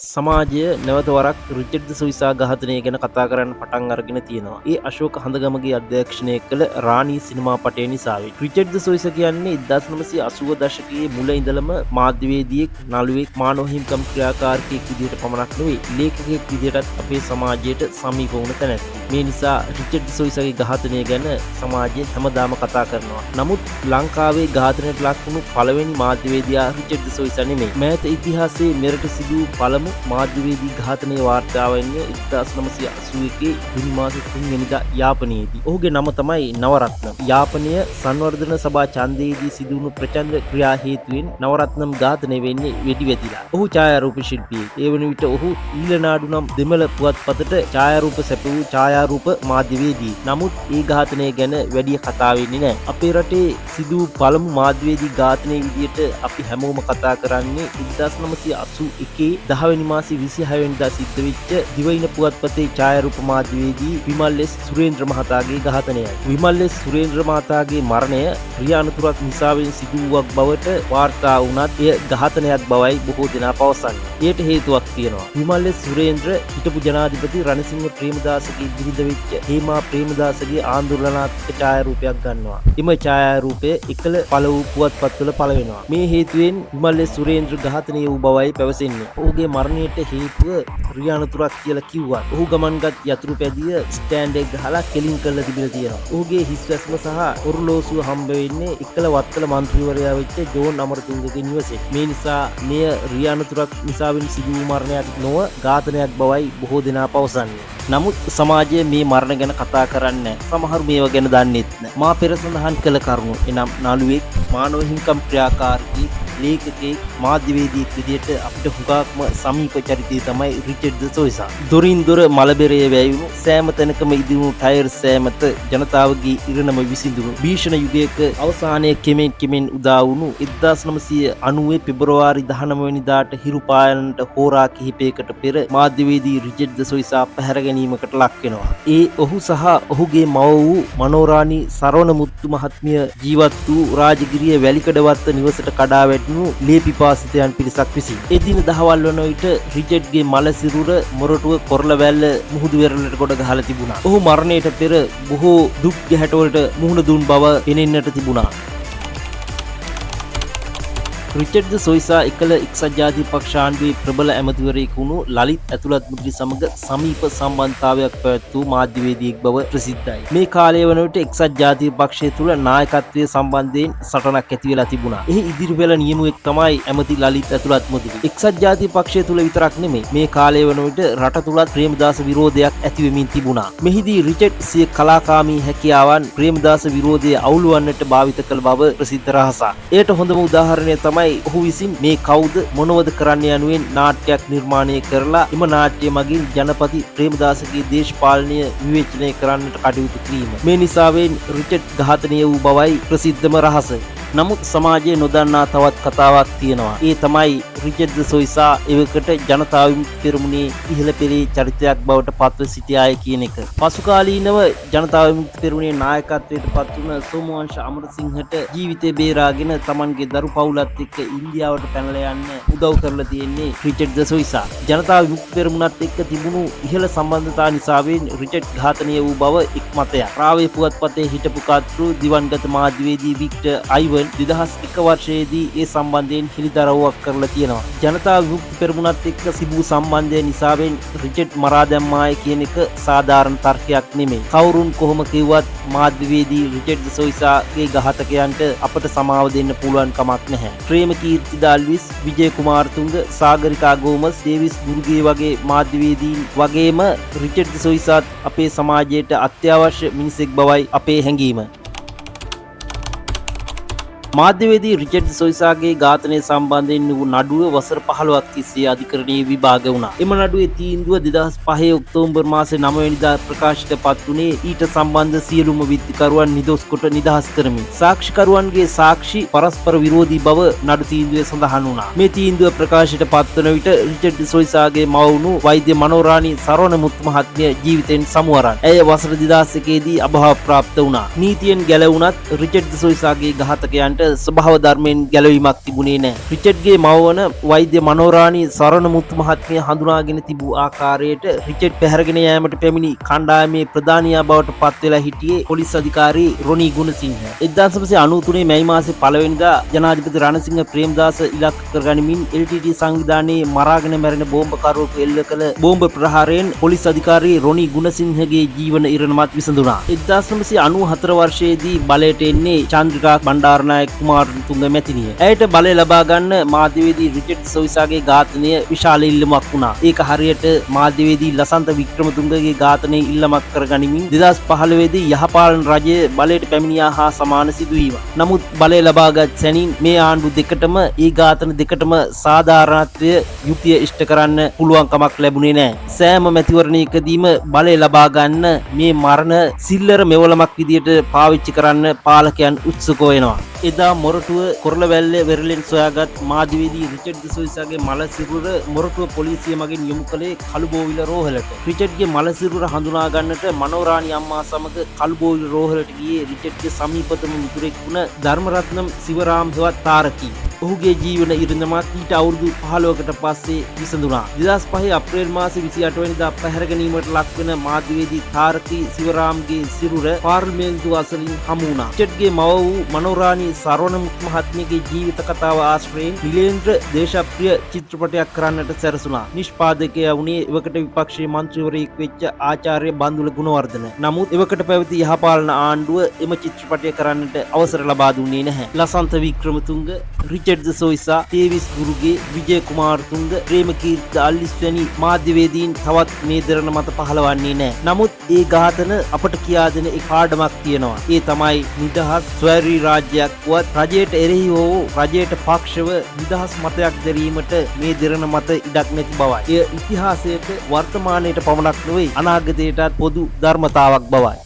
සමාජය නැවත වරක් රිචඩ් සොයිසා ඝාතනය ගැන කතා කරන්න පටන් අරගෙන තියෙනවා. ඒ අශෝක හඳගමගේ අධ්‍යක්ෂණය කළ රාණී සිනමා පටය නිසාවෙන්. රිචඩ් සොයිසා කියන්නේ 1980 දශකයේ මුල ඉඳලම මාධ්‍යවේදියෙක්, නළුවෙක්, මානව හිමිකම් ක්‍රියාකාරකයෙක් විදිහට පමණක් නෙවෙයි, ලේඛකයෙක් විදිහටත් අපේ සමාජයට සමීප වුණ තැනැත්ති. මේ නිසා රිචඩ් සොයිසාගේ ඝාතනය ගැන සමාජය හැමදාම කතා කරනවා. නමුත් ලංකාවේ ඝාතනයට ලක් වුණු පළවෙනි මාධ්‍යවේදියා රිචඩ් සොයිසා නෙමෙයි. මෑත ඉතිහාසයේ මෙරට සිදු වූ පළමු මාධ්‍යවේදී ඝාතනය වාර්තා වන්නේ 1981 ජුනි මාස 3 වෙනිදා යාපනයේදී. ඔහුගේ නම තමයි නවරත්නම්. යාපනය සංවර්ධන සභා ඡන්දයේදී සිදු වුණු ප්‍රචණ්ඩ ක්‍රියා හේතුවෙන් නවරත්නම් ඝාතනය වෙන්නේ වෙඩි වැදිලා. ඔහු ඡායාරූප ශිල්පියෙක්. ඒ වන විට ඔහු ඊළනාඩු නම් දෙමළ පුවත්පතට ඡායාරූප සැප වූ ඡායාරූප මාධ්‍යවේදී. නමුත් ඒ ඝාතනය ගැන වැඩි කතා වෙන්නේ නැහැ. අපේ රටේ සිදු වූ පළමු මාධ්‍යවේදී ඝාතනය විදියට අපි හැමෝම කතා කරන්නේ 1981 10 වෙනි මාසේ 26 වෙනිදා සිද්ධ වෙච්ච දිවයින පුවත්පතේ ඡායාරූප මාධ්‍යවේදී විමල් එස් සුරේන්ද්‍ර මහතාගේ ඝාතනයයි. විමල් එස් සුරේන්ද්‍ර මහතාගේ මරණය ක්‍රියා අනතුරක් නිසාවෙන් සිදු වූවක් බවට වාර්තා වුණත් එය ඝාතනයක් බවයි බොහෝ දෙනා පවසන්නේ. එයට හේතුවක් තියෙනවා. විමල් එස් සුරේන්ද්‍ර හිටපු ජනාධිපති රණසිංහ ප්‍රේමදාසගේ බිරිඳ වෙච්ච හේමා ප්‍රේමදාසගේ ආන්දෝලනාත්මක ඡායාරූපයක් ගන්නවා. එම ඡායාරූපය එකල පළ වූ පුවත්පත්වල පළ වෙනවා. මේ හේතුවෙන් විමල් එස් සුරේන්ද්‍ර ඝාතනය වූ බවයි පැවසෙන්නේ. ඔහුගේ මරණයට හේතුව ක්‍රියා අනතුරක් කියලා කිව්වත් ඔහු ගමන්ගත් යතුරු පැදිය ස්ටෑන්ඩ් එක ගහලා කෙලින් කරලා තිබිලා තියෙනවා. ඔහුගේ හිස් වැස්ම සහ ඔරලෝසුව හම්බ වෙන්නේ එකල වත්තල මන්ත්‍රීවරයා වෙච්ච ජෝන් අමරතුංගගේ නිවසේ. මේ නිසා මෙය ක්‍රියා අනතුරක් නිසාවෙන් සිදු වූ මරණයක් නොව ඝාතනයක් බවයි බොහෝ දෙනා පවසන්නේ. නමුත් සමාජයේ මේ මරණ ගැන කතා කරන්නේ නැහැ. සමහරු මේව ගැන දන්නේත් නැහැ. මා පෙර සඳහන් කළ කරුණු එනම් නළුවෙක්, මානව හිමිකම් ක්‍රියාකාරී ලේඛකයෙක්, මාධ්‍යවේදියෙක් විදිහට අපිට හුඟක්ම සමීප චරිතය තමයි රිචඩ් සොයිසා. දොරින් දොර මලබෙරේ වැයුණු සෑම තැනකම ඉදිවුණු ටයර් සෑමත ජනතාවගේ ඉරණම විසිඳුණු භීෂණ යුගයක අවසානයේ කෙමෙන් උදා වුණු 1990 පෙබරවාරි 19 වෙනිදාට හිරු පායනට හෝරා කිහිපයකට පෙර මාධ්‍යවේදී රිචඩ් සොයිසා පැහැර ගැනීමකට ලක් වෙනවා. ඒ ඔහු සහ ඔහුගේ මව වූ මනෝරාණි සරවණ මුත්තු මහත්මිය ජීවත් වූ රාජගිරිය වැලිකඩවත්ත නිවසට කඩා වැටුණු ලේ පිපාසිතයන් පිරිසක් විසින්. එදින දහවල් වන විට රිචඩ්ගේ මල සිරුර මොරටුව කොරළවැල්ල මුහුදු වෙරළට ගොඩ ගහලා තිබුණා. ඔහු මරණයට පෙර බොහෝ දුක් ගැහැටවලට මුහුණ දුන් බව පෙනෙන්නට තිබුණා. රිචඩ් සොයිසා එකල එක්සත් ජාතික පක්ෂ ආණ්ඩුවේ ප්‍රබල ඇමතිවරයෙකු වුණු ලලිත් ඇතුළත් මුද්‍රි සමග සමීප සම්බන්ධතාවයක් පැවැත් වූ මාධ්‍යවේදියෙක් බව ප්‍රසිද්ධයි. මේ කාලය වන විට එක්සත් ජාතික පක්ෂය තුළ නායකත්වයේ සම්බන්ධයෙන් සටනක් ඇති වෙලා තිබුණා. එහි ඉදිරිපෙළ නියමුවෙක් තමයි ඇමති ලලිත් ඇතුළත් මුද්‍රි. එක්සත් ජාතික පක්ෂය තුළ විතරක් නෙමෙයි මේ කාලය වන විට රට තුලත් ප්‍රේමදාස විරෝධයක් ඇති වෙමින් තිබුණා. මෙහිදී රිචඩ් සිය කලාකාමී හැකියාවන් ප්‍රේමදාස විරෝධය අවුලුවන්නට භාවිත කළ බව ප්‍රසිද්ධ රහසක්. එයට හොඳම උදාහරණය තමයි ඔහු විසින් මේ කවුද මොනවද කරන්න යනුවෙන් නාට්‍යයක් නිර්මාණය කරලා එම නාට්‍ය මගින් ජනපති ප්‍රේමදාසගේ දේශපාලනය විවේචනය කරන්නට කටයුතු කිරීම. මේ නිසාවෙන් රිචඩ් ඝාතනය වූ බවයි ප්‍රසිද්ධම රහස. නමුත් සමාජයේ නොදන්නා තවත් කතාවක් තියෙනවා. ඒ තමයි රිචඩ් සොයිසා එවකට ජනතා විමුක්ති පෙරමුණේ ඉහළ පෙළේ චරිතයක් බවට පත්ව සිටියාය කියන එක. පසුකාලීනව ජනතා විමුක්ති පෙරමුණේ නායකත්වයට පත් වුණ සෝමවංශ අමරසිංහට ජීවිතේ බේරාගෙන තමන්ගේ දරු පවුලත් එක්ක ඉන්දියාවට පැනලා යන්න උදව් කරලා තියෙන්නේ රිචඩ් සොයිසා. ජනතා විමුක්ති පෙරමුණත් එක්ක තිබුණු ඉහළ සම්බන්ධතා නිසාවෙන් රිචඩ් ඝාතනය වූ බව එක් මතයක්. රාවේ පුවත්පතේ හිටපු කර්තෘ දිවංගත මාධ්‍යවේදී වික්ටර් අයිවන් 2001 වර්ෂයේදී ඒ සම්බන්ධයෙන් හෙළිදරව්වක් කරලා තියෙනවා. ජනතා විමුක්ති පෙරමුණත් එක්ක සිබූ සම්බන්ධය නිසාවෙන් රිචඩ් මරා දැම්මාය කියන එක සාධාරණ තර්කයක් නෙමෙයි. කවුරුන් කොහොම කිව්වත් මාධ්‍යවේදී රිචඩ් සොයිසාගේ ඝාතකයන්ට අපට සමාව දෙන්න පුළුවන් කමක් නැහැ. ප්‍රේමකීර්ති දාල්විස්, විජය කුමාරතුංග, සාගරිකා ගෝමස්, දේවිස් මුරුගේ වගේ මාධ්‍යවේදීන් වගේම රිචඩ් සොයිසාත් අපේ සමාජයට අත්‍යවශ්‍ය මිනිසෙක් බවයි අපේ හැඟීම. මාධ්‍යවේදී රිචඩ් සොයිසාගේ ඝාතනය සම්බන්ධයෙන් වූ නඩුව වසර 15ක් තිස්සේ අධිකරණයේ විභාග වුණා. එම නඩුවේ තීන්දුව 2005 ඔක්තෝබර් මාසේ 9 වෙනිදා ප්‍රකාශිත පත් වුණේ ඊට සම්බන්ධ සියලුම විත්තිකරුවන් නිදොස් කොට නිදහස් කරමින්. සාක්ෂිකරුවන්ගේ සාක්ෂි පරස්පර විරෝධී බව නඩු තීන්දුවේ සඳහන් වුණා. මේ තීන්දුව ප්‍රකාශයට පත් වන විට රිචඩ් සොයිසාගේ මව වුණු වෛද්‍ය මනෝරාණි සරවණ මුත්තු මහත්මිය ජීවිතෙන් සමුවරන්. ඇය වසර 2001 දී අභාව ප්‍රාප්ත වුණා. නීතියෙන් ගැලවුණත් රිචඩ් සොයිසාගේ ඝාතකයන්ට ස්වභාව ධර්මයෙන් ගැලවීමක් තිබුණේ නැහැ. රිචඩ්ගේ මව වන වෛද්‍ය මනෝරාණි සරණමුත්තු මහත්මිය හඳුනාගෙන තිබූ ආකාරයට රිචඩ් පැහැරගෙන යෑමට පැමිණි කණ්ඩායමේ ප්‍රධානියා බවට පත් වෙලා හිටියේ පොලිස් අධිකාරී රොනි ගුණසිංහ. 1993 මැයි මාසේ 1 වෙනිදා ජනාධිපති රණසිංහ ප්‍රේමදාස ඉලක්ක කරගනිමින් LTT සංවිධානයේ මරාගෙන මැරෙන බෝම්බකරුවෙකු එල්ල කළ බෝම්බ ප්‍රහාරයෙන් පොලිස් අධිකාරී රොනි ගුණසිංහගේ ජීවන ඉරණමත් විසඳුණා. 1994 වර්ෂයේදී බලයට එන්නේ චන්ද්‍රිකා බණ්ඩාරනායක කුමාරතුංග මැතිණිය. ඇයට බලය ලබා ගන්න මාධ්‍යවේදී රිචඩ් සොයිසාගේ ඝාතනය විශාල ඉල්ලුමක් වුණා. ඒක හරියට මාධ්‍යවේදී ලසන්ත වික්‍රමතුංගගේ ඝාතනය ඉල්ලමක් කරගනිමින් 2015 දී යහපාලන රජය බලයට පැමිණියා හා සමාන සිදුවීමක්. නමුත් බලය ලබාගත් සැනින් මේ ආණ්ඩු දෙකටම ඒ ඝාතන දෙකටම සාධාරණත්වය යුක්තිය ඉෂ්ට කරන්න පුළුවන් කමක් ලැබුණේ නැහැ. සෑම මැතිවරණයකදීම බලය ලබා ගන්න මේ මරණ සිල්ලර මෙවලමක් විදියට පාවිච්චි කරන්න පාලකයන් උත්සුක වෙනවා. එදා මොරටුව කොරළවැල්ල වෙරළෙන් සොයාගත් මාධ්‍යවේදී රිචඩ් සොයිසාගේ මල සිරුර මොරටුව පොලිසිය මගින් යොමු කළේ කළුබෝවිල රෝහලට. රිචඩ්ගේ මල සිරුර හඳුනා ගන්නට මනෝරාණි අම්මා සමග කළුබෝවිල රෝහලට ගියේ රිචඩ්ගේ සමීපතම මිතුරෙක් වුණ ධර්මරත්නම් සිවරාම් හෙවත් තාරකී. ඔහුගේ ජීවන ඉරණමත් ඊට අවුරුදු 15කට පස්සේ විසඳුණා. 2005 අප්‍රේල් මාසේ 28 වෙනිදා පැහැර ගැනීමට ලක්වන මාධ්‍යවේදී තාරකී සිවරාම්ගේ සිරුර පාර්ලිමේන්තුව අසලින් හමු වුණා. රිචඩ්ගේ මව වූ මනෝරාණි සරණමුත්තු මහත්මියගේ ජීවිත කතාව ආශ්‍රයෙන් නිලේන්ද්‍ර දේශප්‍රිය චිත්‍රපටයක් කරන්නට සැරසුණා. නිෂ්පාදකයා වුණේ එවකට විපක්ෂයේ මන්ත්‍රීවරයෙක් වෙච්ච ආචාර්ය බන්දුල ගුණවර්ධන. නමුත් එවකට පැවති යහපාලන ආණ්ඩුව එම චිත්‍රපටය කරන්නට අවසර ලබා දුන්නේ නැහැ. ලසන්ත වික්‍රමතුංග, රිචඩ් සොයිසා, තේවිස් ගුරුගේ, විජය කුමාරතුංග, ප්‍රේමකීර්ති අල්ලිස් වැනි මාධ්‍යවේදීන් තවත් මේ දරන මත පහළවන්නේ නැහැ. නමුත් ඒ ඝාතන අපට කියා දෙන එක පාඩමක් තියෙනවා. ඒ තමයි නිදහස් ස්වෛරී රාජ්‍යයක් වත් රජයට එරෙහි හෝ රජයට පක්ෂව නිදහස් මතයක් දැරීමට මේ දෙරණ මත ඉඩක් නැති බවයි. එය ඉතිහාසයට වර්තමානයට පමණක් නොවේ අනාගතයටත් පොදු ධර්මතාවක් බවයි.